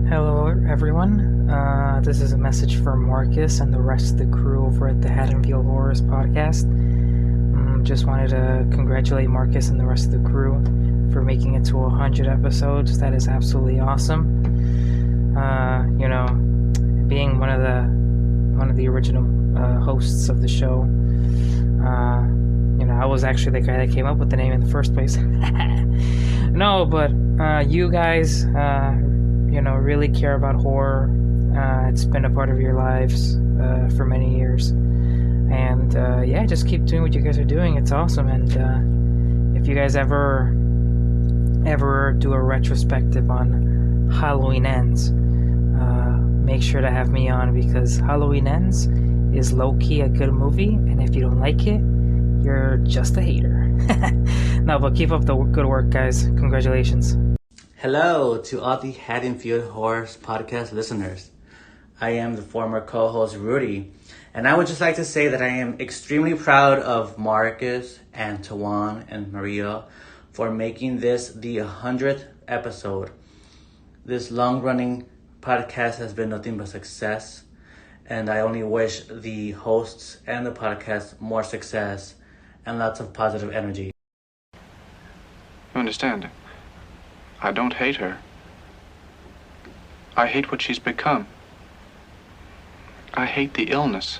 Hello, everyone. This is a message for Marcus and the rest of the crew over at the Haddonfield Horrors podcast. Just wanted to congratulate Marcus and the rest of the crew for making it to 100 episodes. That is absolutely awesome. Being one of the original hosts of the show. I was actually the guy that came up with the name in the first place. No, but you guys, really care about horror. It's been a part of your lives for many years. And just keep doing what you guys are doing. It's awesome. And if you guys ever do a retrospective on Halloween Ends, make sure to have me on, because Halloween Ends is low-key a good movie, and if you don't like it, you're just a hater. No, but keep up the good work, guys. Congratulations. Hello to all the Haddonfield Horrors podcast listeners. I am the former co-host Rudy, and I would just like to say that I am extremely proud of Marcus and Tawan and Maria for making this the 100th episode. This long-running podcast has been nothing but success, and I only wish the hosts and the podcast more success and lots of positive energy. You understand? I don't hate her. I hate what she's become. I hate the illness.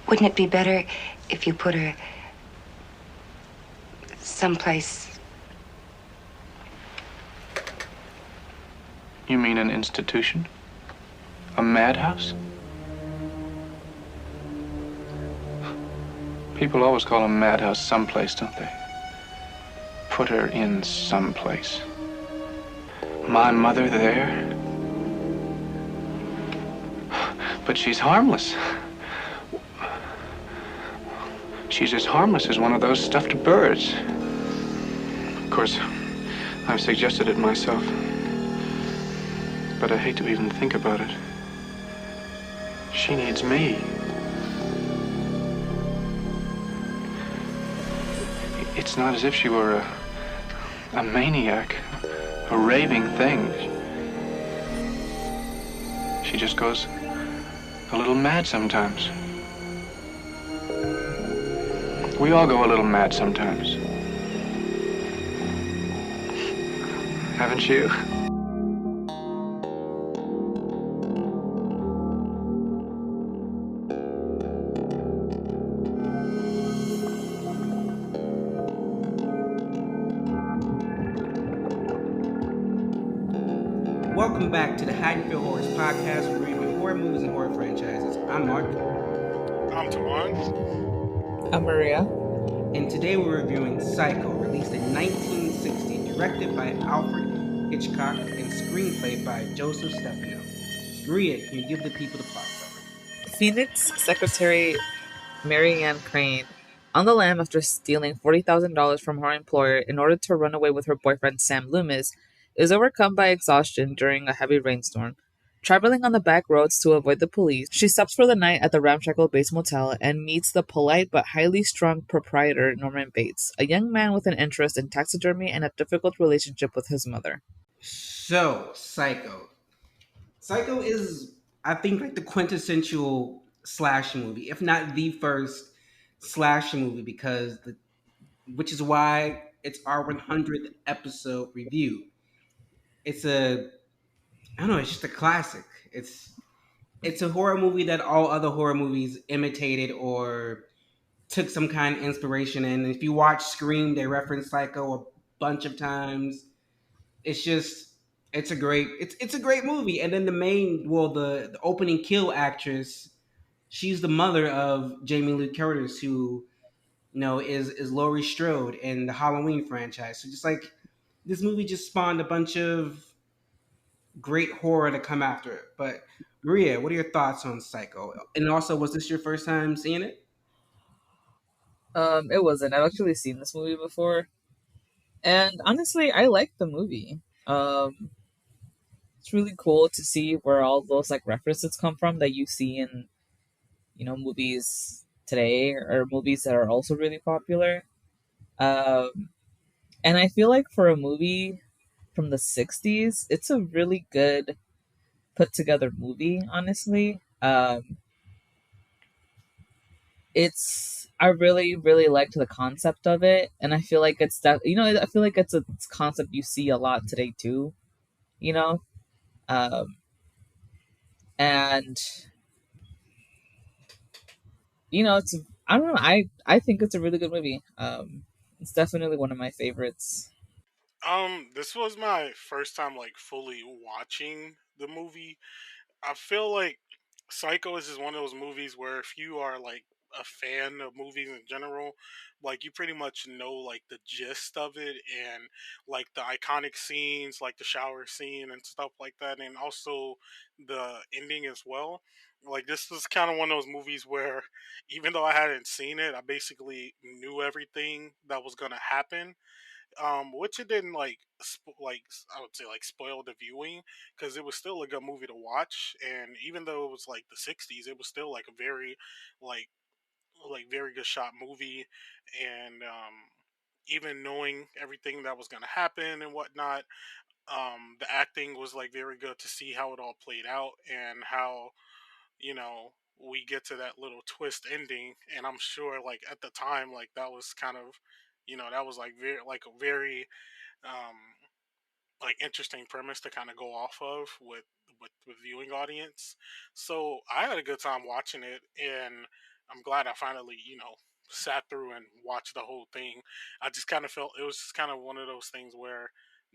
Wouldn't it be better if you put her someplace? You mean an institution? A madhouse? People always call a madhouse someplace, don't they? Put her in someplace. My mother there? But she's harmless. She's as harmless as one of those stuffed birds. Of course, I've suggested it myself. But I hate to even think about it. She needs me. It's not as if she were a maniac, a raving thing. She just goes a little mad sometimes. We all go a little mad sometimes. Haven't you? Welcome back to the Haddonfield Horrors podcast, where we review horror movies and horror franchises. I'm Mark. I'm Tawan. I'm Maria. And today we're reviewing Psycho, released in 1960, directed by Alfred Hitchcock and screenplay by Joseph Stefano. Maria, can you give the people the plot summary? Phoenix secretary Mary Ann Crane, on the lam after stealing $40,000 from her employer in order to run away with her boyfriend Sam Loomis, is overcome by exhaustion during a heavy rainstorm. Traveling on the back roads to avoid the police, she stops for the night at the ramshackle Bates Motel and meets the polite but highly strung proprietor Norman Bates, a young man with an interest in taxidermy and a difficult relationship with his mother. So, Psycho. Psycho is, I think, like the quintessential slasher movie, if not the first slasher movie, which is why it's our 100th episode review. It's it's just a classic. It's a horror movie that all other horror movies imitated or took some kind of inspiration in. And if you watch Scream, they reference Psycho a bunch of times. It's a great movie. And then the opening kill actress, she's the mother of Jamie Lee Curtis, who is Laurie Strode in the Halloween franchise. So just like this movie just spawned a bunch of great horror to come after it. But Maria, what are your thoughts on Psycho? And also, was this your first time seeing it? It wasn't. I've actually seen this movie before. And honestly, I like the movie. It's really cool to see where all those like references come from that you see in, movies today or movies that are also really popular. And I feel like for a movie from the 60s. It's a really good put together movie, honestly. It's I really really liked the concept of it, and I feel like it's that I feel like it's a concept you see a lot today too. You know, um, and it's I don't know I think it's a really good movie. It's definitely one of my favorites. This was my first time like fully watching the movie. I feel like Psycho is just one of those movies where if you are like a fan of movies in general, like you pretty much know like the gist of it and like the iconic scenes, like the shower scene and stuff like that, and also the ending as well. Like this was kind of one of those movies where even though I hadn't seen it, I basically knew everything that was gonna happen, which it didn't like I would say like spoil the viewing because it was still a good movie to watch, and even though it was like the 60s, it was still like a very like very good shot movie, and even knowing everything that was gonna happen and whatnot, the acting was like very good to see how it all played out and how we get to that little twist ending, and I'm sure like at the time like that was kind of that was like very like a very um like interesting premise to kind of go off of with viewing audience. So I had a good time watching it, and I'm glad I finally sat through and watched the whole thing. I just kind of felt it was just kind of one of those things where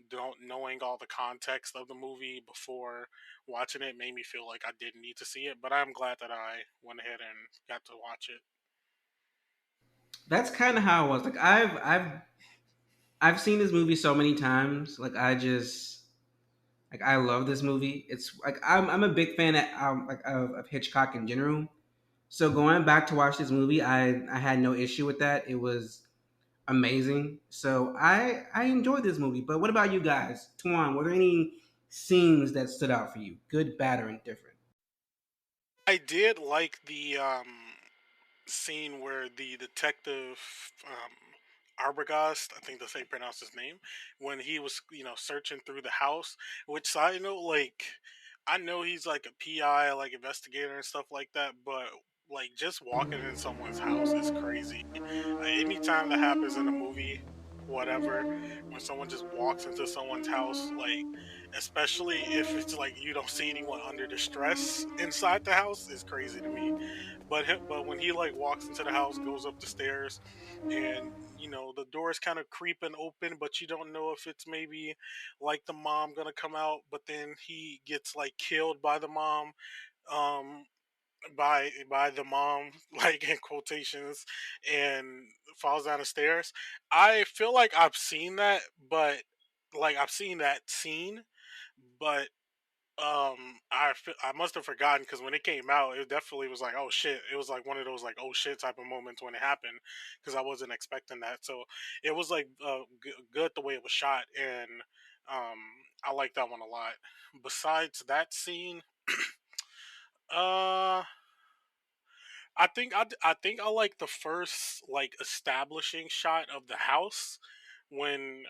don't knowing all the context of the movie before watching it made me feel like I didn't need to see it, but I'm glad that I went ahead and got to watch it. That's kind of how I was. Like I've seen this movie so many times. Like I just like I love this movie. It's like I'm a big fan of Hitchcock in general. So going back to watch this movie, I had no issue with that. It was amazing. So I enjoyed this movie. But what about you guys? Tuan, were there any scenes that stood out for you? Good, bad, or indifferent? I did like the scene where the detective Arbogast, I think that's how you pronounce his name, when he was searching through the house. Which side note, like I know he's like a PI, like investigator and stuff like that, but like just walking in someone's house is crazy. Anytime that happens in a movie, whatever, when someone just walks into someone's house, like especially if it's like you don't see anyone under distress inside the house, is crazy to me. But when he like walks into the house, goes up the stairs, and the door is kind of creeping open, but you don't know if it's maybe like the mom gonna come out, but then he gets like killed by the mom, um, by the mom, like in quotations, and falls down the stairs. I feel like I've seen that, but like I've seen that scene, but I must have forgotten because when it came out, it definitely was like, oh shit. It was like one of those like oh shit type of moments when it happened because I wasn't expecting that. So it was like good the way it was shot, and um, I like that one a lot. Besides that scene, uh, I think I like the first like establishing shot of the house when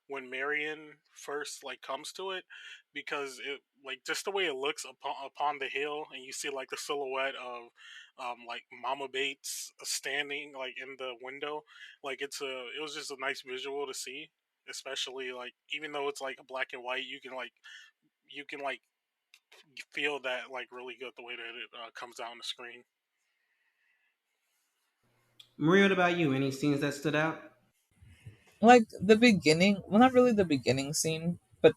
when Marion first like comes to it, because it like just the way it looks upon the hill, and you see like the silhouette of like Mama Bates standing like in the window. Like it was just a nice visual to see, especially like even though it's like a black and white, you can like feel that like really good the way that it comes out on the screen. Maria, what about you? Any scenes that stood out? Like the beginning, well, not really the beginning scene, but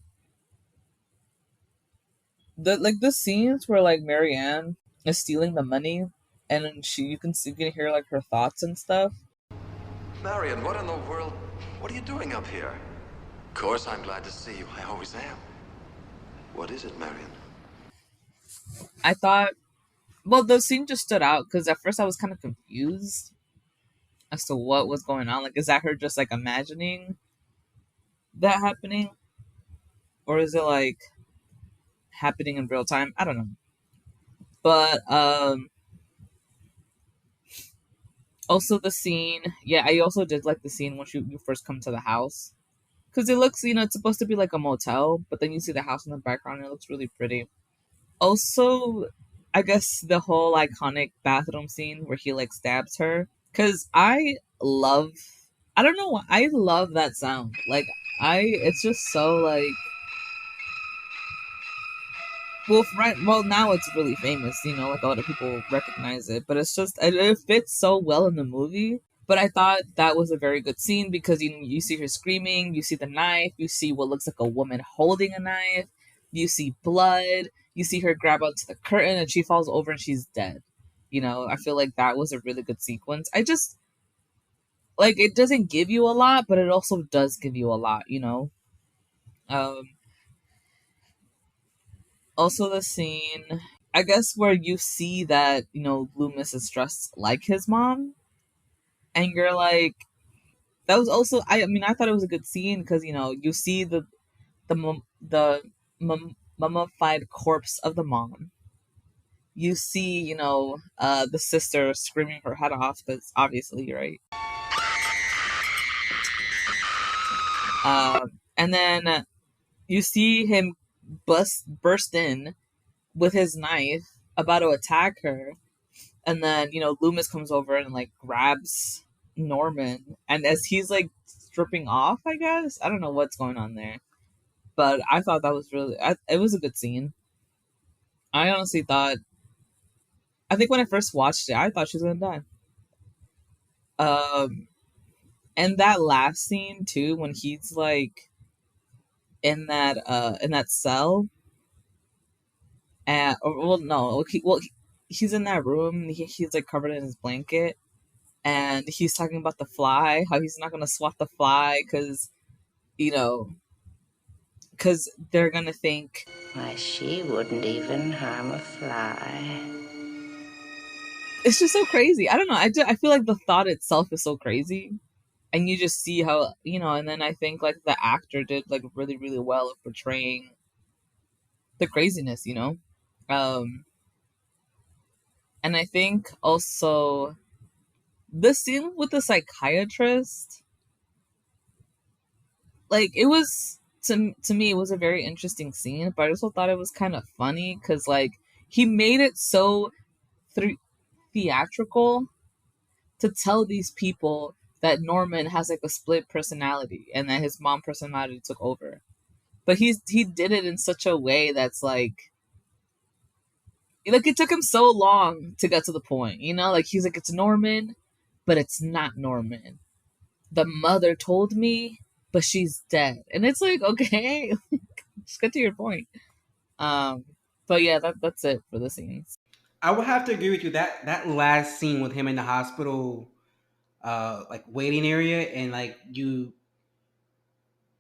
the scenes where like Marianne is stealing the money, and then you can hear like her thoughts and stuff. Marion, what in the world? What are you doing up here? Of course, I'm glad to see you. I always am. What is it, Marion? I thought, well, the scene just stood out because at first I was kind of confused as to what was going on. Like, is that her just like imagining that happening, or is it like happening in real time? I don't know. But also the scene, yeah, I also did like the scene when you first come to the house because it looks, it's supposed to be like a motel, but then you see the house in the background and it looks really pretty. Also, I guess the whole iconic bathroom scene where he like stabs her, because I don't know, I love that sound. Like, it's just so like, well, now it's really famous, like a lot of people recognize it, but it's just, it fits so well in the movie. But I thought that was a very good scene because you see her screaming, you see the knife, you see what looks like a woman holding a knife, you see blood, you see her grab onto the curtain and she falls over and she's dead. I feel like that was a really good sequence. I just, like, it doesn't give you a lot, but it also does give you a lot. Um, Also, the scene, I guess, where you see that, Loomis is dressed like his mom, and you're like, that was also, I mean, I thought it was a good scene because, you see the mummified corpse of the mom. You see, the sister screaming her head off. That's obviously right. And then you see him burst in with his knife, about to attack her, and then Loomis comes over and like grabs Norman, and as he's like stripping off, I guess, I don't know what's going on there, but I thought that was it was a good scene. I honestly thought, I think when I first watched it, I thought she was gonna die. And that last scene too, when he's like in that cell, and well, no, he's in that room. He's like covered in his blanket, and he's talking about the fly, how he's not gonna swat the fly because you know because they're gonna think. Why, she wouldn't even harm a fly. It's just so crazy. I don't know. I feel like the thought itself is so crazy, and you just see how and then I think like the actor did like really really well of portraying the craziness. Um, and I think also the scene with the psychiatrist, like, it was, to me, it was a very interesting scene, but I also thought it was kind of funny because like he made it so theatrical to tell these people that Norman has like a split personality and that his mom personality took over. But he did it in such a way that's like it took him so long to get to the point, like he's like, it's Norman, but it's not Norman. The mother told me, but she's dead. And it's like, okay, just get to your point. Um, but yeah, that's it for the scenes. I would have to agree with you that that last scene with him in the hospital, like waiting area, and like you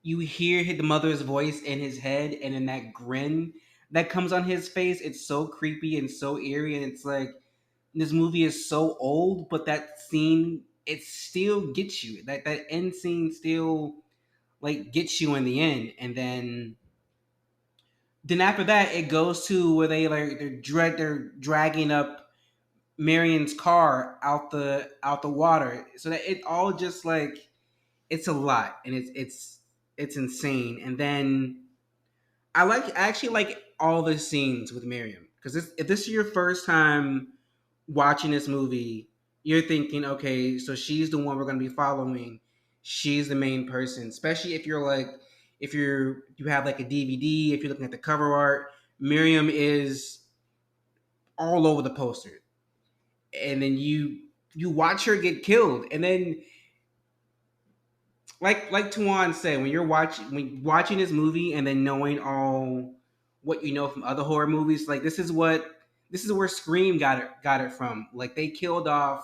hear the mother's voice in his head, and then that grin that comes on his face. It's so creepy and so eerie, and it's like this movie is so old, but that scene, it still gets you. That end scene still like gets you in the end, and then after that, it goes to where they're dragging up Marion's car out the water, so that it all just like it's a lot, and it's insane. And then I actually like all the scenes with Miriam because if this is your first time watching this movie, you're thinking, okay, so she's the one we're going to be following. She's the main person, especially if you're like if you have like a DVD. If you're looking at the cover art, Miriam is all over the poster, and then you watch her get killed, and then like Tuan said, when watching this movie and then knowing all what you know from other horror movies, like this is where Scream got it from. Like they killed off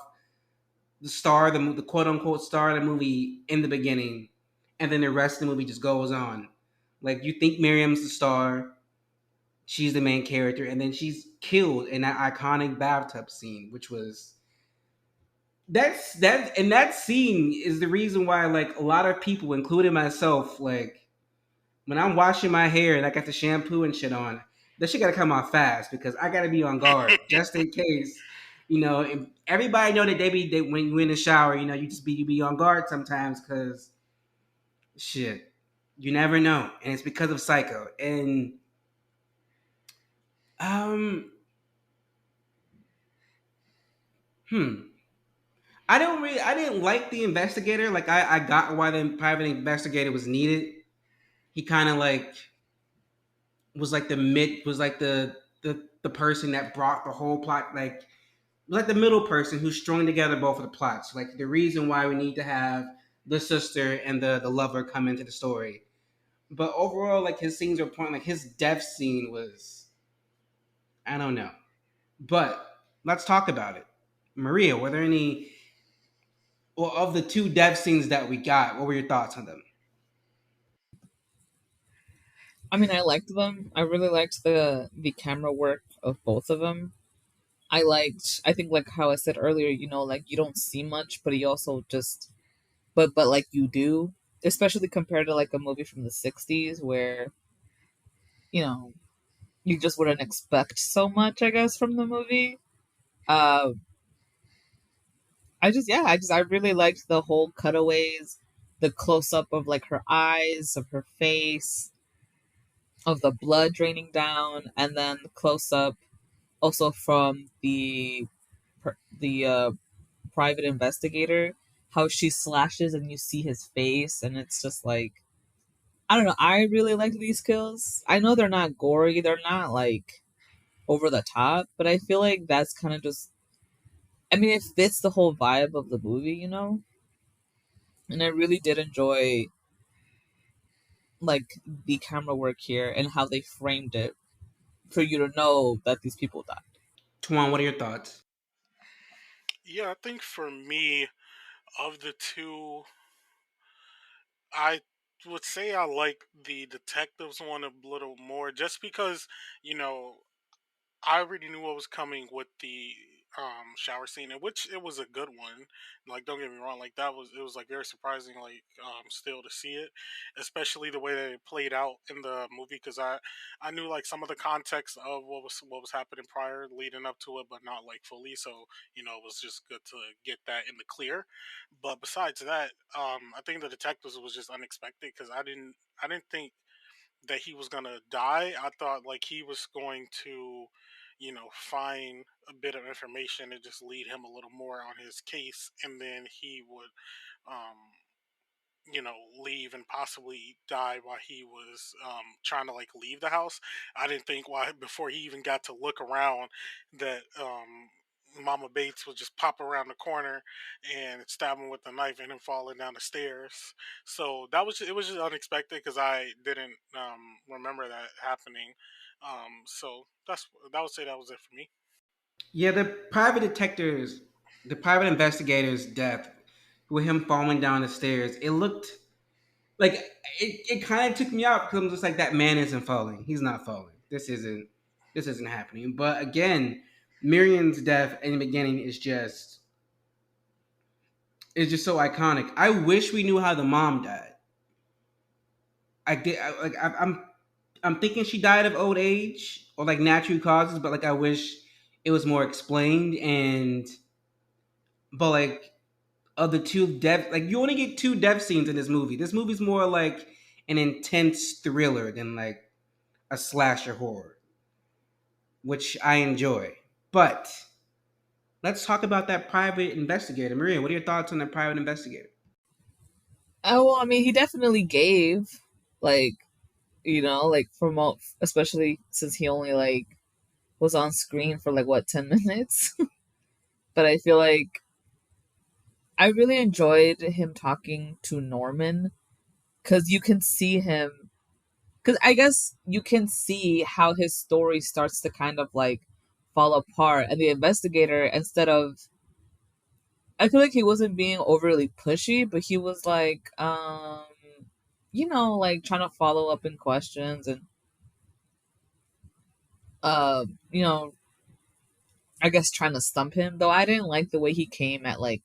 the star, the quote unquote star of the movie in the beginning, and then the rest of the movie just goes on. Like you think Miriam's the star, she's the main character, and then she's killed in that iconic bathtub scene, which was and that scene is the reason why like a lot of people, including myself, like when I'm washing my hair and I got the shampoo and shit on, that shit gotta come out fast because I gotta be on guard just in case. And everybody know that when you in the shower, you be on guard sometimes because shit. You never know, and it's because of Psycho. And um, hmm, I didn't like the investigator. Like I got why the private investigator was needed. He kind of like was like the person that brought the whole plot, like the middle person who strung together both of the plots. Like the reason why we need to have the sister and the lover come into the story. But overall, like his scenes are point, like his death scene was, I don't know. But let's talk about it. Maria, were there any, well, of the two death scenes that we got, what were your thoughts on them? I mean, I liked them. I really liked the camera work of both of them. I think like how I said earlier, like you don't see much, but you also just, but like you do, especially compared to like a movie from the 60s where, you know, you just wouldn't expect so much, I guess, from the movie. Uh, I really liked the whole cutaways, the close up of like her eyes, of her face, of the blood draining down, and then the close up also from the private investigator, how she slashes and you see his face, and it's just like, I don't know. I really like these kills. I know they're not gory, they're not like over the top, but I feel like that's kind of just. I mean, it fits the whole vibe of the movie. And I really did enjoy like the camera work here and how they framed it for you to know that these people died. Tuan, what are your thoughts? Yeah, I think for me, of the two, I would say I like the detectives one a little more, just because you know I already knew what was coming with the shower scene, and which it was a good one. Like, don't get me wrong, like that was it was like very surprising, like still to see it, especially the way that it played out in the movie, because I knew like some of the context of what was happening prior, leading up to it, but not like fully. So it was just good to get that in the clear. But besides that, I think the detectives was just unexpected because I didn't think that he was gonna die. I thought like he was going to, find a bit of information and just lead him a little more on his case, and then he would, um, leave and possibly die while he was trying to like leave the house. I didn't think why before he even got to look around that Mama Bates would just pop around the corner and stab him with a knife and him falling down the stairs. So it was just unexpected because I didn't remember that happening. So that would say that was it for me. Yeah, the private investigator's death, with him falling down the stairs, it looked like it kind of took me out because I'm just like, that man isn't falling. He's not falling. This isn't happening. But again, Miriam's death in the beginning is just so iconic. I wish we knew how the mom died. I did I, like I'm thinking she died of old age or like natural causes, but like I wish it was more explained. And but like, of the two death, like you only get two death scenes in this movie. This movie's more like an intense thriller than like a slasher horror, which I enjoy. But let's talk about that private investigator. Maria, what are your thoughts on that private investigator? Oh, well, I mean, he definitely gave, like, like from all, especially since he only like was on screen for like what 10 minutes. But I feel like I really enjoyed him talking to Norman because you can see him. Because I guess you can see how his story starts to kind of like fall apart, and the investigator, instead of, I feel like he wasn't being overly pushy, but he was like, like trying to follow up in questions and, uh, you know, I guess trying to stump him. Though I didn't like the way he came at like,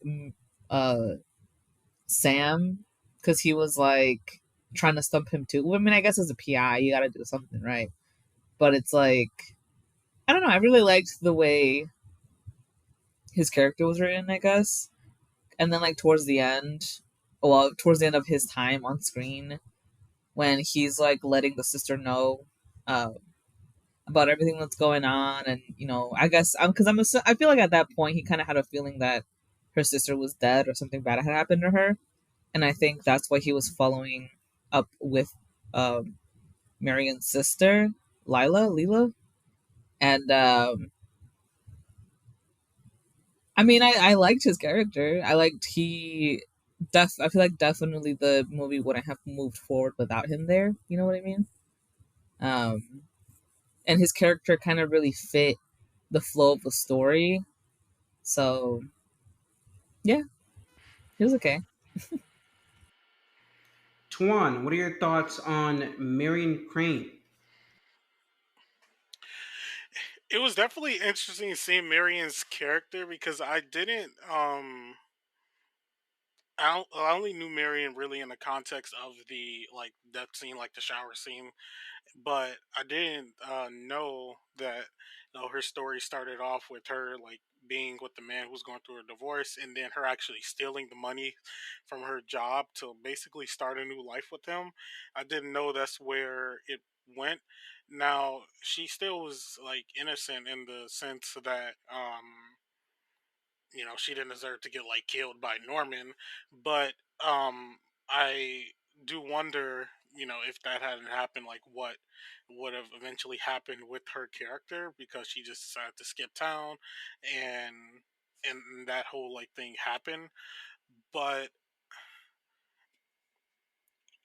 uh, Sam, because he was like trying to stump him too. I mean, I guess as a PI, you got to do something right, but it's like, I don't know. I really liked the way his character was written, I guess. And then like towards the end of his time on screen, when he's like letting the sister know uh, about everything that's going on, and I guess because I feel like at that point he kind of had a feeling that her sister was dead or something bad had happened to her, and I think that's why he was following up with um, Marion's sister, Leela, and I mean, I liked his character. I liked he. I feel like definitely the movie wouldn't have moved forward without him there. You know what I mean? Um, and his character kind of really fit the flow of the story. So yeah, it was okay. Tuan, what are your thoughts on Marion Crane? It was definitely interesting seeing Marion's character because I only knew Marion really in the context of the like death scene, like the shower scene, but I didn't know that her story started off with her like being with the man who's going through a divorce, and then her actually stealing the money from her job to basically start a new life with him. I didn't know that's where it went. Now she still was like innocent in the sense that she didn't deserve to get like killed by Norman, but I do wonder, if that hadn't happened, like what would have eventually happened with her character because she just decided to skip town and that whole like thing happened. But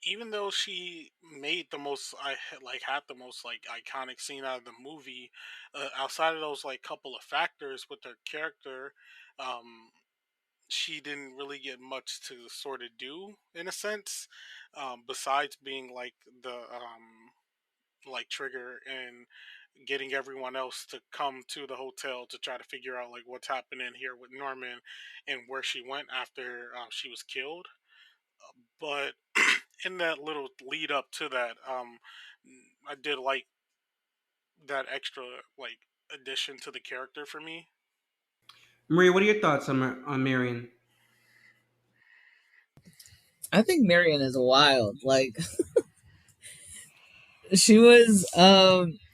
even though she made the most I like had the most like iconic scene out of the movie, outside of those like couple of factors with her character, um she didn't really get much to sort of do in a sense, besides being like the like trigger and getting everyone else to come to the hotel to try to figure out like what's happening here with Norman and where she went after she was killed. But in that little lead up to that, I did like that extra like addition to the character for me. Maria, what are your thoughts on Marion? I think Marion is wild. Like she was,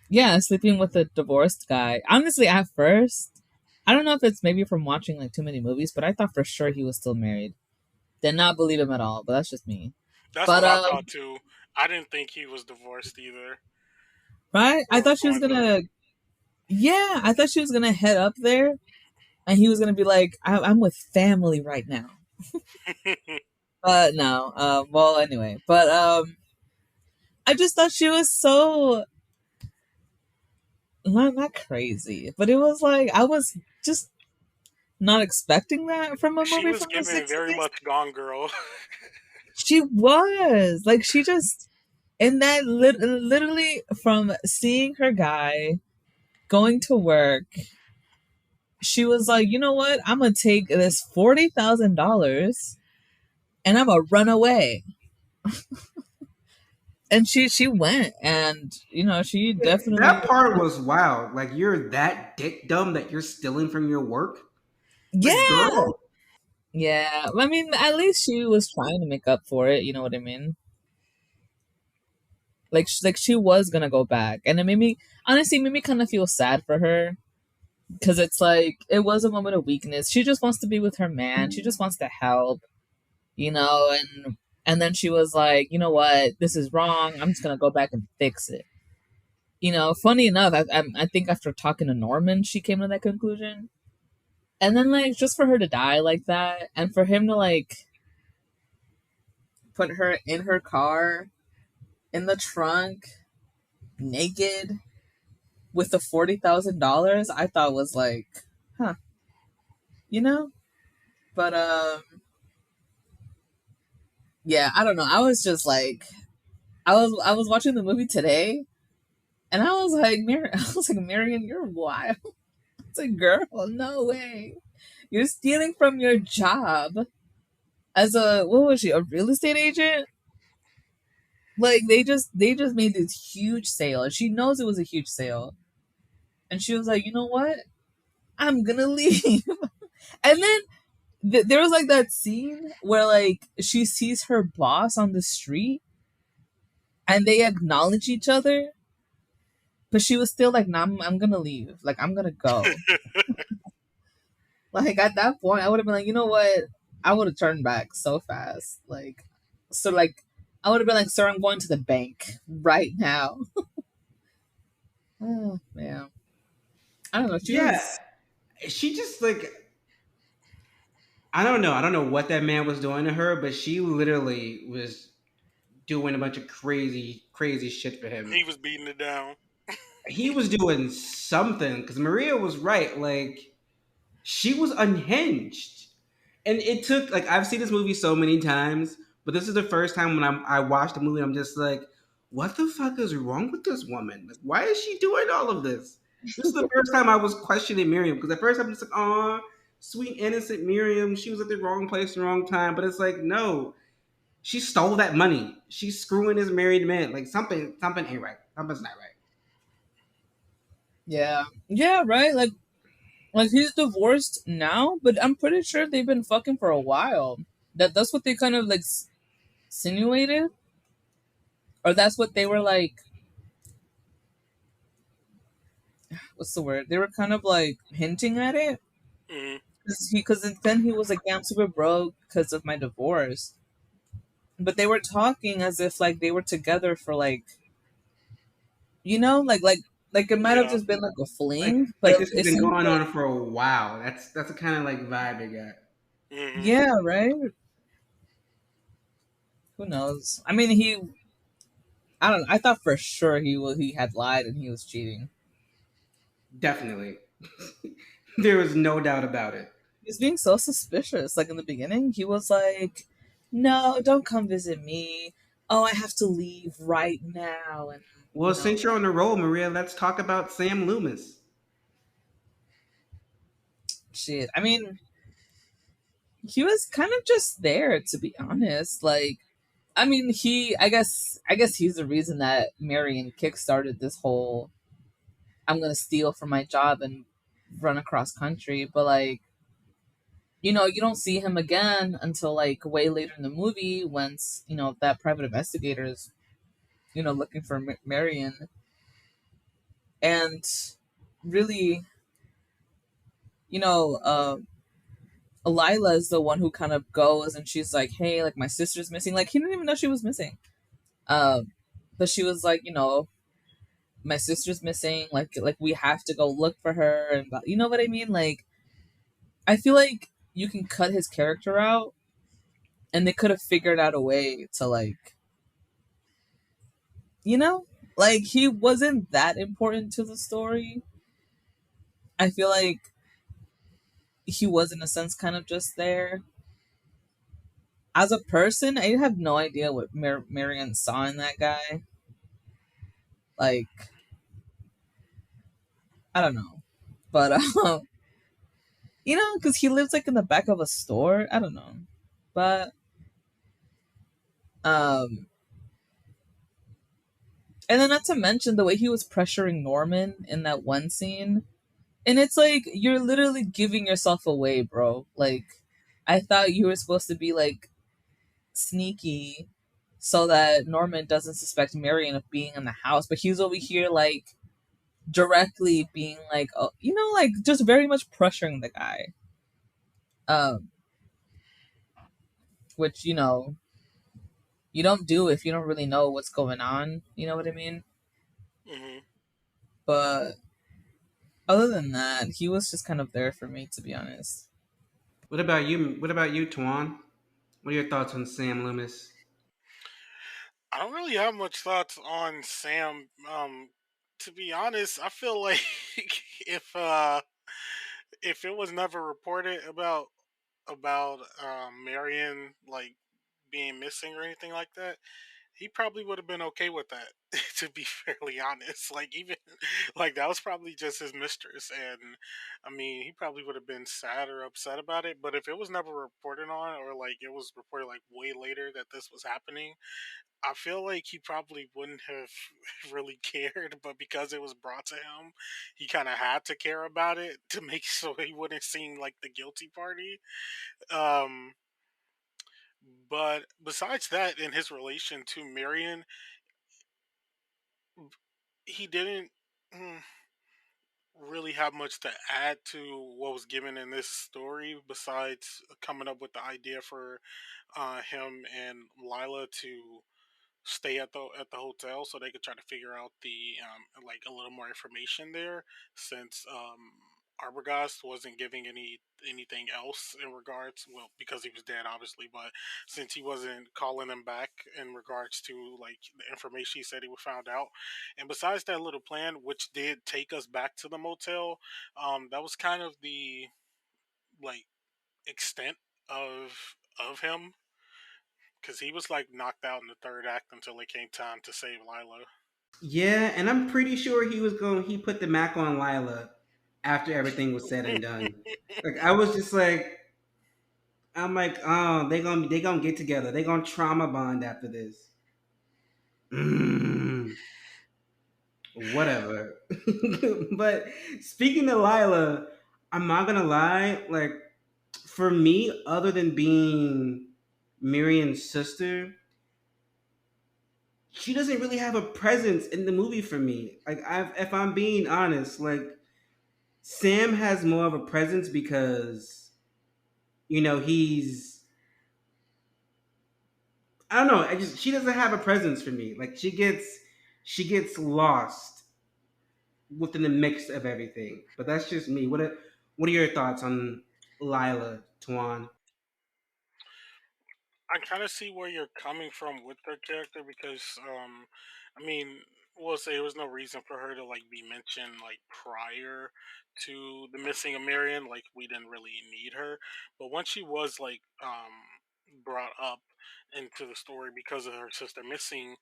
yeah, sleeping with a divorced guy. Honestly, at first, I don't know if it's maybe from watching like too many movies, but I thought for sure he was still married. Did not believe him at all, but that's just me. That's But what I thought too. I didn't think he was divorced either right, I or thought she was going through. gonna. Yeah, I thought she was gonna head up there, and he was gonna be like, I'm with family right now." But no. Well, anyway, but I just thought she was so not crazy, but it was like I was just not expecting that from a She movie was from the giving very '60s. much Gone Girl. She was like she just and that literally from seeing her guy going to work, she was like, you know what? I'm gonna take this $40,000 and I'm gonna run away. And she went, and she That definitely, part was wild. Like you're that dick dumb that you're stealing from your work. Like, yeah, girl, yeah. I mean, at least she was trying to make up for it. You know what I mean? Like she was gonna go back, and it made me honestly made me kind of feel sad for her because it's like it was a moment of weakness. She just wants to be with her man. She just wants to help, and then she was like, you know what, this is wrong. I'm just gonna go back and fix it. Funny enough, I think after talking to Norman, she came to that conclusion. And then like just for her to die like that, and for him to like put her in her car in the trunk naked with the $40,000, I thought was like, huh, you know. But yeah, I don't know. I was just like, I was watching the movie today, and I was like, Marion, you're wild. It's like, girl, no way. You're stealing from your job as a what was she, a real estate agent? Like they just made this huge sale, and she knows it was a huge sale, and she was like, you know what? I'm gonna leave. And then there was like, that scene where like she sees her boss on the street, and they acknowledge each other, but she was still like, "Nah, I'm gonna leave. Like, I'm gonna go." Like at that point, I would have been like, you know what? I would have turned back so fast. Like, I would have been like, "Sir, I'm going to the bank right now." Oh man, I don't know. She Yeah, was. she just like I don't know. I don't know what that man was doing to her, but she literally was doing a bunch of crazy, crazy shit for him. He was beating it down. He was doing something because Maria was right. Like she was unhinged, and it took like I've seen this movie so many times, but this is the first time when I watched the movie. I'm just like, what the fuck is wrong with this woman? Like, why is she doing all of this? This is the first time I was questioning Miriam because at first I'm just like, oh, sweet innocent Miriam. She was at the wrong place, the wrong time. But it's like, no, she stole that money. She's screwing this married man. Like something ain't right. Something's not right. Yeah, yeah, right. Like he's divorced now, but I'm pretty sure they've been fucking for a while. That's what they kind of like insinuated, or that's what they were like. What's the word? They were kind of like hinting at it Hmm. because then he was like, "Yeah, I'm super broke because of my divorce." But they were talking as if like they were together for like, like it might have Yeah. just been like a Like fling, but like this has it been seems going like, on for a while. That's the kind of like vibe it got. Hmm. yeah, right. Who knows? I mean, I don't know. I thought for sure he had lied and he was cheating. Definitely. There was no doubt about it. He was being so suspicious. Like in the beginning, he was like, "No, don't come visit me. Oh, I have to leave right now." And Well, since you're on the roll, Maria, let's talk about Sam Loomis. shit. I mean, he was kind of just there, to be honest. Like, I mean, I guess he's the reason that Marion kickstarted this whole "I'm gonna steal from my job and run across country." But like, you don't see him again until like way later in the movie, once that private investigator is looking for Marion, and really, you know, uh, Lila is the one who kind of goes and she's like, "Hey, like my sister's missing." Like he didn't even know she was missing. Um, but she was like, "My sister's missing. Like we have to go look for her," and you know what I mean. Like I feel like you can cut his character out, and they could have figured out a way to you know, like he wasn't that important to the story. I feel like he was in a sense kind of just there as a person. I have no idea what Marion saw in that guy. Like I don't know, but because he lives like in the back of a store. I don't know, but um, and then not to mention the way he was pressuring Norman in that one scene. And it's like you're literally giving yourself away, bro. Like I thought you were supposed to be like sneaky so that Norman doesn't suspect Marion of being in the house, but he's over here like directly being like, oh, like just very much pressuring the guy. Um, which you don't do if you don't really know what's going on. You know what I mean? Hmm. But other than that, he was just kind of there for me, to be honest. What about you? What about you, Tuan? What are your thoughts on Sam Loomis? I don't really have much thoughts on Sam. To be honest, I feel like if uh if it was never reported about Marion like being missing or anything like that, he probably would have been okay with that. To be fairly honest, like even like that was probably just his mistress, and I mean he probably would have been sad or upset about it. But if it was never reported on, or like it was reported like way later that this was happening, I feel like he probably wouldn't have really cared, but because it was brought to him, he kind of had to care about it to make so he wouldn't seem like the guilty party. Um, but besides that, in his relation to Marion, he didn't really have much to add to what was given in this story besides coming up with the idea for him and Lila to stay at the hotel so they could try to figure out the like a little more information there since Arbogast wasn't giving anything else in regards, well, because he was dead obviously, but since he wasn't calling them back in regards to like the information he said he would found out. And besides that little plan, which did take us back to the motel, that was kind of the like extent of him because he was like knocked out in the third act until it came time to save Lila. Yeah, and I'm pretty sure he put the Mac on Lila after everything was said and done. Like I was just like, I'm like, oh, they gonna get together. They gonna trauma bond after this. Mm, whatever. But speaking of Lila, I'm not gonna lie. Like for me, other than being Miriam's sister, she doesn't really have a presence in the movie for me. Like if I'm being honest, like Sam has more of a presence because he's I don't know. I just she doesn't have a presence for me. Like she gets lost within the mix of everything. But that's just me. What are your thoughts on Lila Tuan? I kind of see where you're coming from with her character because, I mean, we'll say there was no reason for her to like be mentioned like prior to the missing of Marion. Like we didn't really need her, but once she was like brought up into the story because of her sister missing,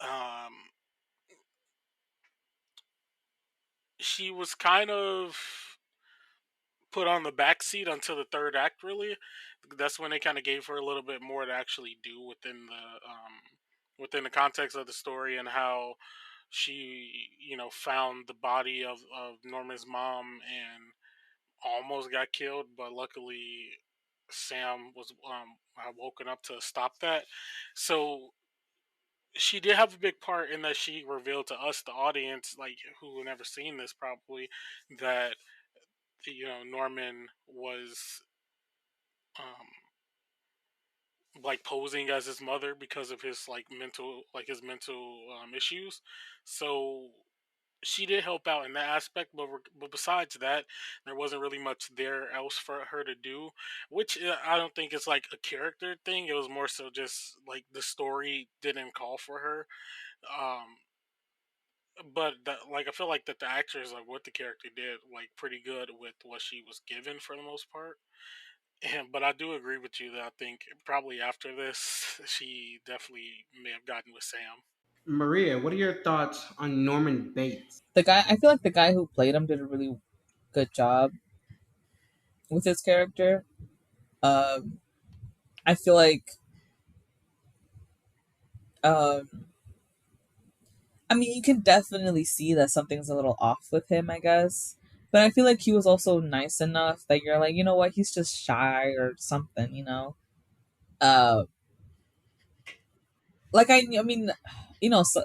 um, she was kind of put on the back seat until the third act. Really, that's when they kind of gave her a little bit more to actually do within the context of the story and how she found the body of Norman's mom and almost got killed, but luckily Sam was had woken up to stop that. So she did have a big part in that she revealed to us, the audience, like who never seen this probably, that Norman was um like posing as his mother because of his his mental issues. So she did help out in that aspect, but besides that, there wasn't really much there else for her to do, which I don't think is like a character thing. It was more so just like the story didn't call for her. Um, but like I feel like that the actors like what the character did like pretty good with what she was given for the most part. And but I do agree with you that I think probably after this, she definitely may have gotten with Sam. Maria, what are your thoughts on Norman Bates? I feel like the guy who played him did a really good job with his character. Um, I feel like, um, I mean, you can definitely see that something's a little off with him, I guess. But I feel like he was also nice enough that you're like, you know what, he's just shy or something, you know? Uh, I mean,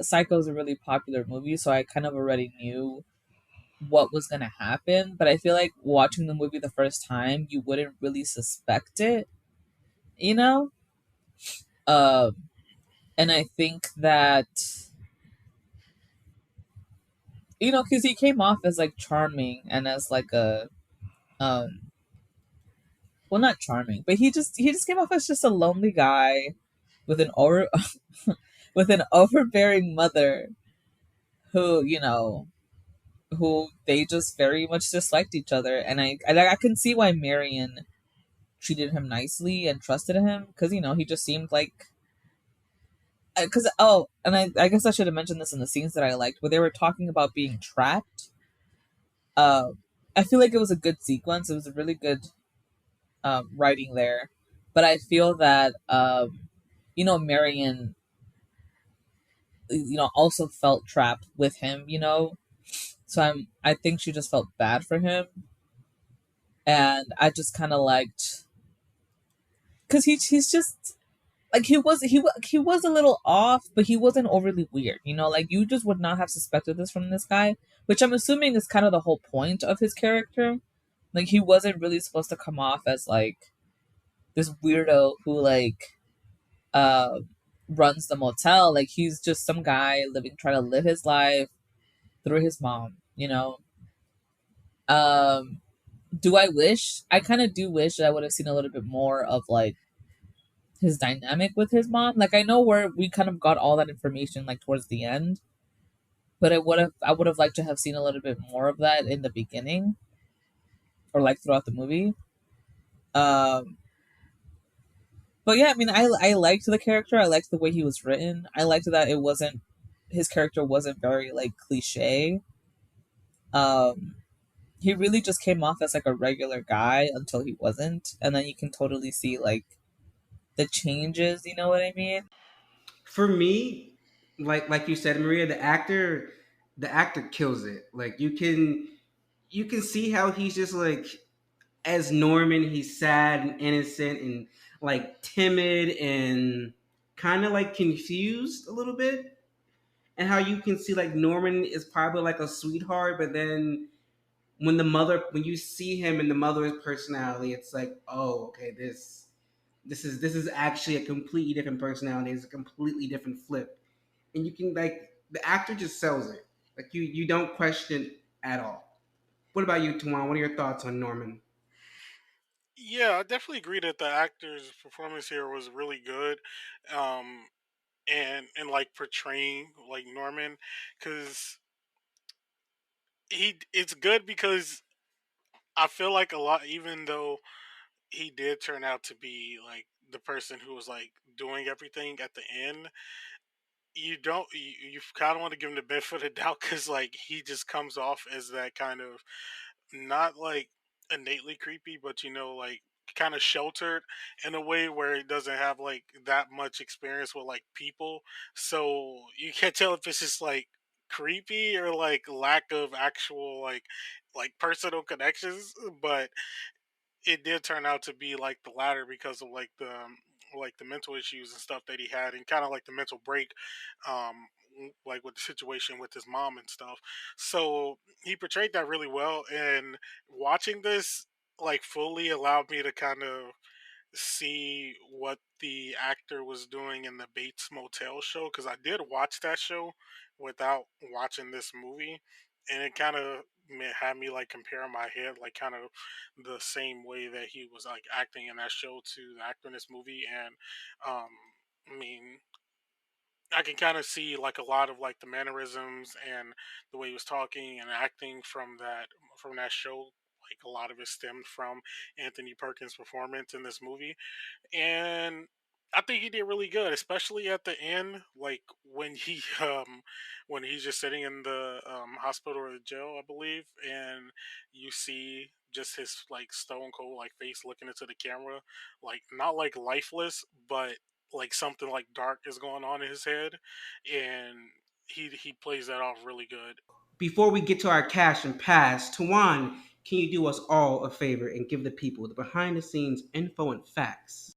Psycho's a really popular movie, so I kind of already knew what was gonna happen. But I feel like watching the movie the first time, you wouldn't really suspect it, you know? Um, and I think that because he came off as like charming and as like a um well, not charming, but he just came off as just a lonely guy with an over with an overbearing mother who who they just very much disliked each other, and I can see why Marion treated him nicely and trusted him because he just seemed like because and I guess I should have mentioned this in the scenes that I liked where they were talking about being trapped. uh I feel like it was a good sequence. It was a really good writing there, but I feel that Marion also felt trapped with him, so I think she just felt bad for him, and I just kind of liked because he's just like he was a little off, but he wasn't overly weird. You know, like you just would not have suspected this from this guy, which I'm assuming is kind of the whole point of his character. Like he wasn't really supposed to come off as like this weirdo who like uh runs the motel. Like he's just some guy living trying to live his life through his mom, you know. Um do I wish I kind of do wish that I would have seen a little bit more of like his dynamic with his mom. Like I know where we kind of got all that information like towards the end, but I would have liked to have seen a little bit more of that in the beginning or like throughout the movie. Um but yeah, I mean I liked the character. I liked the way he was written. I liked that it wasn't his character wasn't very like cliche. Um he really just came off as like a regular guy until he wasn't, and then you can totally see like the changes, you know what I mean? For me, like you said, Maria, the actor kills it. Like you can see how he's just like, as Norman, he's sad and innocent and like timid and kind of like confused a little bit. And how you can see like Norman is probably like a sweetheart, but then when you see him in the mother's personality, it's like, oh, okay, this is actually a completely different personality. It's a completely different flip, and you can like the actor just sells it. Like you don't question at all. What about you, Tuan? What are your thoughts on Norman? Yeah, I definitely agree that the actor's performance here was really good, um, and like portraying like Norman, because it's good because I feel like a lot, even though he did turn out to be like the person who was like doing everything at the end, you don't you kind of want to give him the benefit of the doubt because like he just comes off as that kind of not like innately creepy, but like kind of sheltered in a way where he doesn't have like that much experience with like people. So you can't tell if it's just like creepy or like lack of actual like personal connections. But it did turn out to be like the latter because of like the mental issues and stuff that he had and kind of like the mental break um like with the situation with his mom and stuff. So he portrayed that really well, and watching this like fully allowed me to kind of see what the actor was doing in the Bates Motel show, because I did watch that show without watching this movie, and it kind of had me like compare in my head like kind of the same way that he was like acting in that show to the actor in this movie. And um I mean, I can kind of see like a lot of like the mannerisms and the way he was talking and acting from that show. Like a lot of it stemmed from Anthony Perkins' performance in this movie, and I think he did really good, especially at the end, like when he's just sitting in the hospital or the jail, I believe, and you see just his like stone cold like face looking into the camera, like not like lifeless, but like something like dark is going on in his head, and he plays that off really good. Before we get to our cash and pass, Tuan, can you do us all a favor and give the people the behind the scenes info and facts?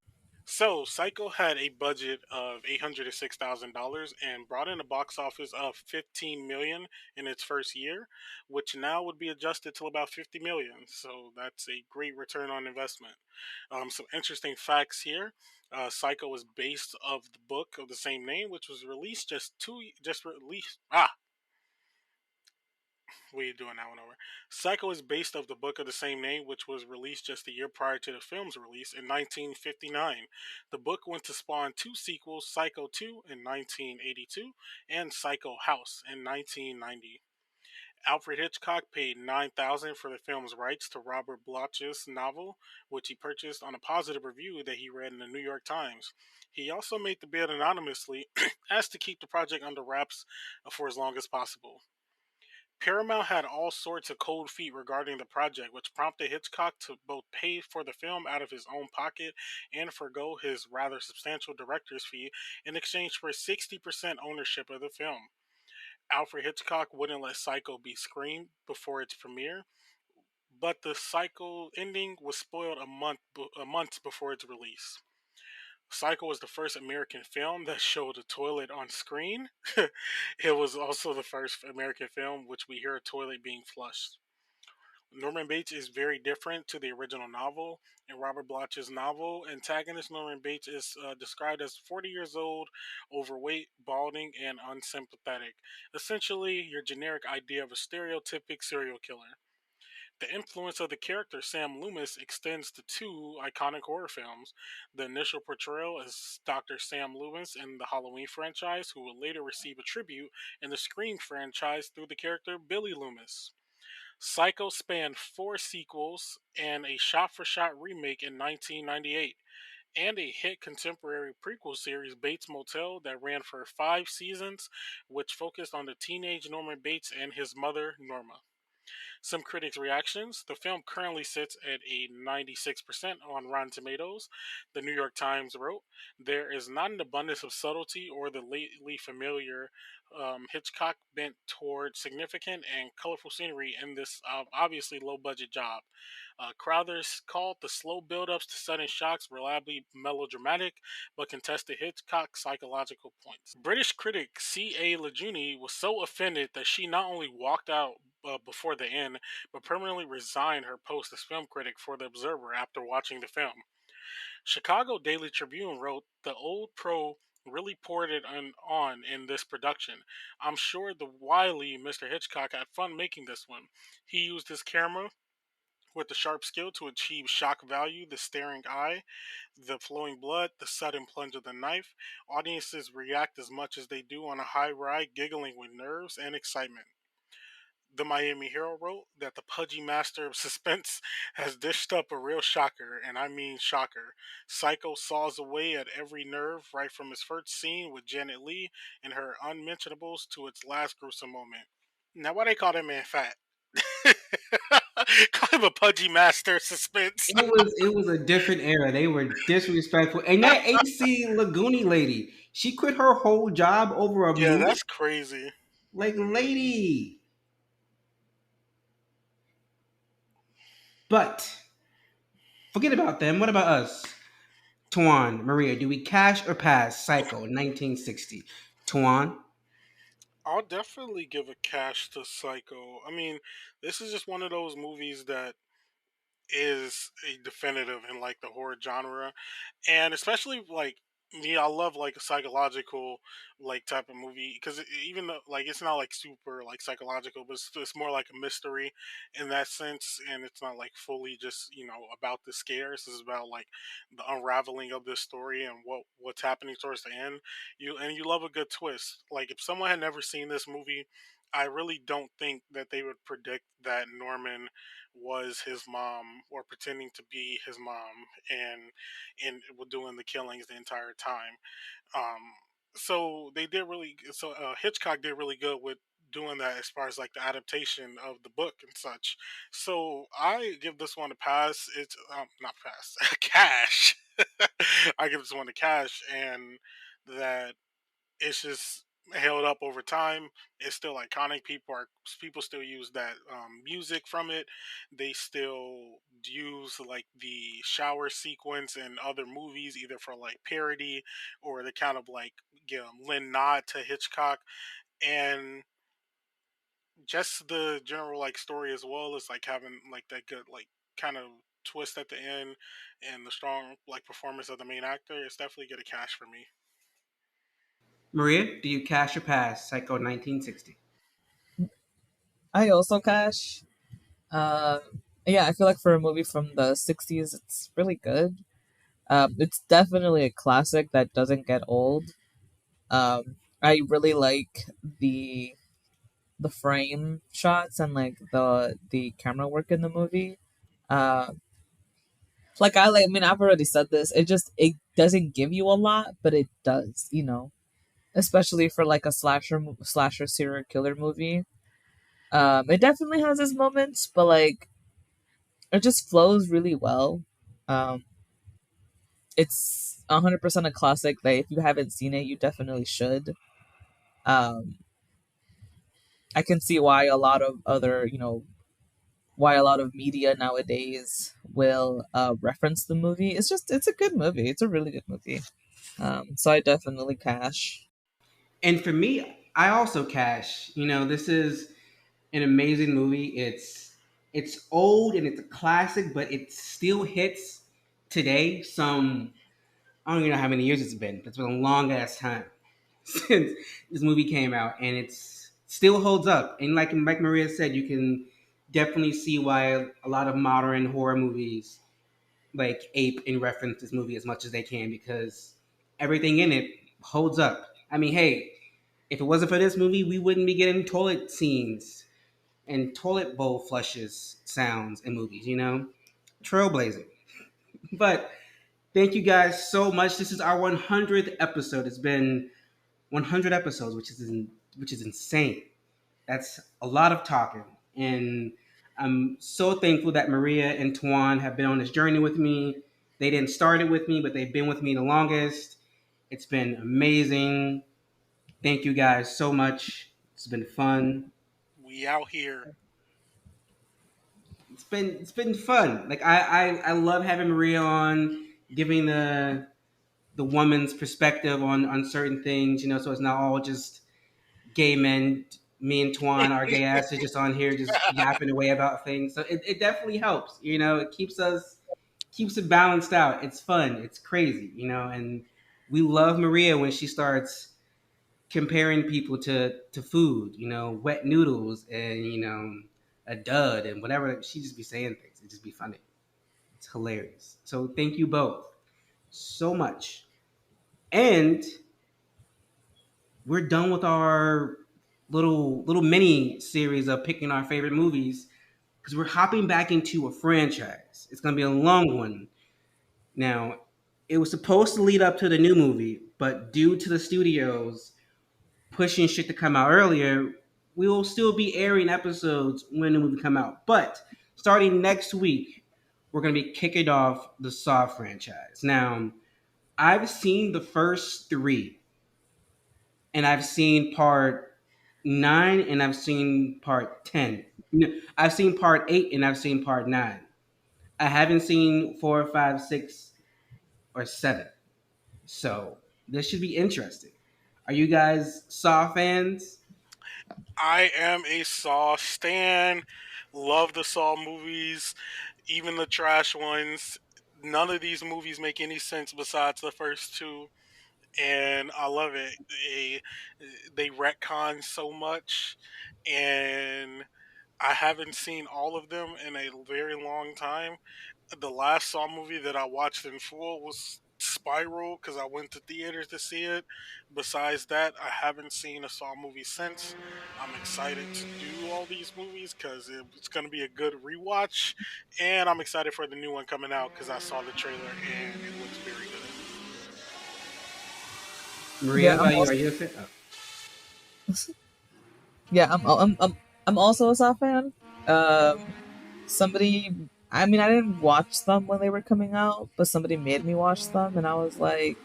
So, Psycho had a budget of $806,000 and brought in a box office of 15 million in its first year, which now would be adjusted to about 50 million. So that's a great return on investment. Some interesting facts here. Psycho was based of the book of the same name, which was released just released. What are you doing that one over? Psycho is based off the book of the same name, which was released just a year prior to the film's release in 1959. The book went to spawn two sequels, Psycho 2 in 1982 and Psycho House in 1990. Alfred Hitchcock paid $9,000 for the film's rights to Robert Bloch's novel, which he purchased on a positive review that he read in the New York Times. He also made the bid anonymously, asked to keep the project under wraps for as long as possible. Paramount had all sorts of cold feet regarding the project, which prompted Hitchcock to both pay for the film out of his own pocket and forgo his rather substantial director's fee in exchange for 60% ownership of the film. Alfred Hitchcock wouldn't let Psycho be screened before its premiere, but the Psycho ending was spoiled a month before its release. Psycho was the first American film that showed a toilet on screen. It was also the first American film which we hear a toilet being flushed. Norman Bates is very different to the original novel. In Robert Bloch's novel, antagonist Norman Bates is described as 40 years old, overweight, balding, and unsympathetic. Essentially, your generic idea of a stereotypic serial killer. The influence of the character Sam Loomis extends to two iconic horror films. The initial portrayal as Dr. Sam Loomis in the Halloween franchise, who would later receive a tribute in the Scream franchise through the character Billy Loomis. Psycho spanned four sequels and a shot for shot remake in 1998, and a hit contemporary prequel series, Bates Motel, that ran for 5 seasons, which focused on the teenage Norman Bates and his mother, Norma. Some critics' reactions. The film currently sits at a 96% on Rotten Tomatoes. The New York Times wrote, there is not an abundance of subtlety or the lately familiar Hitchcock bent toward significant and colorful scenery in this obviously low budget job. Crowthers called the slow build-ups to sudden shocks reliably melodramatic, but contested Hitchcock's psychological points. British critic C.A. Lajuni was so offended that she not only walked out before the end, but permanently resigned her post as film critic for The Observer after watching the film. Chicago Daily Tribune wrote, the old pro really poured it on in this production. I'm sure the wily Mr. Hitchcock had fun making this one. He used his camera with the sharp skill to achieve shock value, the staring eye, the flowing blood, the sudden plunge of the knife. Audiences react as much as they do on a high ride, giggling with nerves and excitement. The Miami Hero wrote that the pudgy master of suspense has dished up a real shocker, and I mean shocker. Psycho saws away at every nerve, right from his first scene with Janet Leigh and her unmentionables to its last gruesome moment. Now, why they call that man fat? Call him a pudgy master of suspense. It was a different era. They were disrespectful. And that AC Laguni lady, she quit her whole job over a Yeah, movie. that's crazy. Like, lady. But forget about them. What about us? Tuan, Maria, do we cash or pass Psycho 1960? Tuan? I'll definitely give a cash to Psycho. I mean, this is just one of those movies that is a definitive in like the horror genre, and especially like me, I love like a psychological like type of movie because even though like it's not like super like psychological, but it's more like a mystery in that sense, and it's not like fully just about the scares. It's about like the unraveling of this story and what's happening towards the end. You love a good twist. Like if someone had never seen this movie, I really don't think that they would predict that Norman was his mom or pretending to be his mom and were doing the killings the entire time. Um, so they did really. So Hitchcock did really good with doing that as far as like the adaptation of the book and such. So I give this one a pass. It's not pass, cash. I give this one a cash, and that it's just held up over time. It's still iconic. People still use that music from it. They still use like the shower sequence in other movies, either for like parody or the kind of like Lynn nod to Hitchcock, and just the general like story as well as like having like that good like kind of twist at the end and the strong like performance of the main actor. It's definitely get a cash for me. Maria, do you cash or pass Psycho 1960? I also cash. Uh, yeah, I feel like for a movie from the '60s, it's really good. It's definitely a classic that doesn't get old. I really like the frame shots and like the camera work in the movie. Uh, like I mean, I've already said this. It doesn't give you a lot, but it does. Especially for like a slasher serial killer movie. It definitely has its moments, but like it just flows really well. Um, it's 100% a classic that if you haven't seen it, you definitely should. Um, I can see why a lot of other why a lot of media nowadays will reference the movie. It's a good movie. It's a really good movie. So I definitely cash. And for me, I also cash. This is an amazing movie. It's old and it's a classic, but it still hits today. I don't even know how many years it's been, but it's been a long ass time since this movie came out, and it's still holds up. And like Maria said, you can definitely see why a lot of modern horror movies like ape and reference this movie as much as they can, because everything in it holds up. I mean, hey, if it wasn't for this movie, we wouldn't be getting toilet scenes and toilet bowl flushes sounds in movies. Trailblazing. But thank you guys so much. This is our 100th episode. It's been 100 episodes, which is insane. That's a lot of talking, and I'm so thankful that Maria and Tuan have been on this journey with me. They didn't start it with me, but they've been with me the longest. It's been amazing. Thank you guys so much. It's been fun. We out here. It's been fun. Like I love having Maria on, giving the woman's perspective on certain things. So it's not all just gay men. Me and Twan, our gay asses, just on here just yapping away about things. So it definitely helps. It keeps it balanced out. It's fun. It's crazy. And we love Maria when she starts comparing people to food. Wet noodles and a dud and whatever. She just be saying things. It just be funny. It's hilarious. So thank you both so much. And we're done with our little mini series of picking our favorite movies, because we're hopping back into a franchise. It's gonna be a long one. Now, it was supposed to lead up to the new movie, but due to the studios pushing shit to come out earlier, we will still be airing episodes when the movie come out. But starting next week, we're gonna be kicking off the Saw franchise. Now, I've seen the first three, and I've seen part 9, and I've seen part 10. No, I've seen part 8, and I've seen part 9. I haven't seen 4, 5, 6, or 7. So this should be interesting. Are you guys Saw fans? I am a Saw stan. Love the Saw movies, even the trash ones. None of these movies make any sense besides the first two, and I love it. They retcon so much, and I haven't seen all of them in a very long time. The last Saw movie that I watched in full was Spiral because I went to theaters to see it. Besides that, I haven't seen a Saw movie since. I'm excited to do all these movies because it's going to be a good rewatch, and I'm excited for the new one coming out because I saw the trailer and it looks very good. Maria, Yeah, how about you? Are you a fan? Oh. yeah, I'm also a Saw fan. Somebody, I mean, I didn't watch them when they were coming out, but somebody made me watch them, and I was like,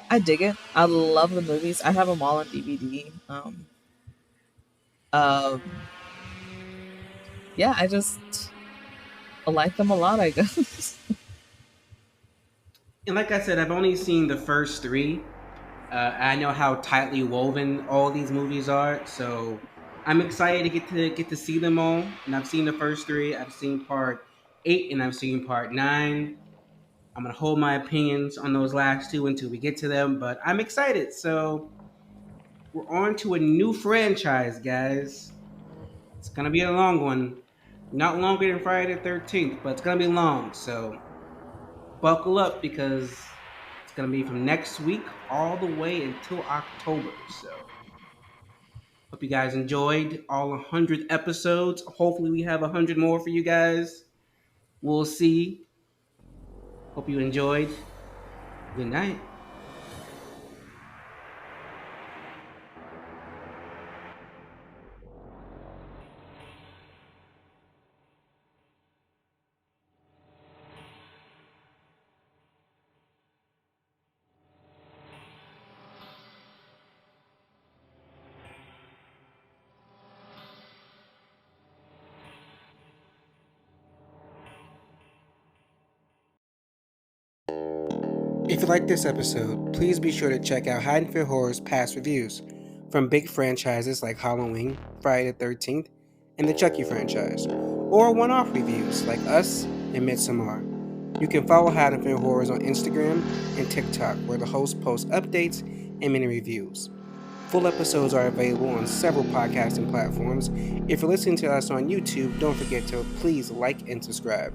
I dig it. I love the movies. I have them all on DVD. Um, yeah, I like them a lot. I guess. And like I said, I've only seen the first three. I know how tightly woven all these movies are, so I'm excited to get to see them all. And I've seen the first three. I've seen part 8, and I've seen part 9. I'm gonna hold my opinions on those last two until we get to them, but I'm excited. So we're on to a new franchise, guys. It's gonna be a long one, not longer than Friday the 13th, but it's gonna be long. So buckle up, because it's gonna be from next week all the way until October. So hope you guys enjoyed all 100 episodes. Hopefully we have 100 more for you guys. We'll see. Hope you enjoyed. Good night. If you like this episode, please be sure to check out Haddonfield Horror's past reviews from big franchises like Halloween, Friday the 13th, and the Chucky franchise, or one-off reviews like Us and Midsommar. You can follow Haddonfield Horrors on Instagram and TikTok, where the host posts updates and mini reviews. Full episodes are available on several podcasting platforms. If you're listening to us on YouTube, don't forget to please like and subscribe.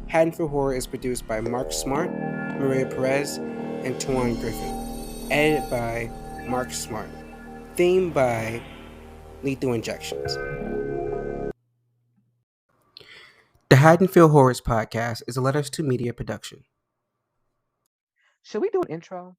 Haddonfield Horror is produced by Mark Smart, Maria Perez, and Tuan Griffin. Edited by Mark Smart. Theme by Lethal Injections. The Haddonfield Horrors podcast is a Letters to Media production. Should we do an intro?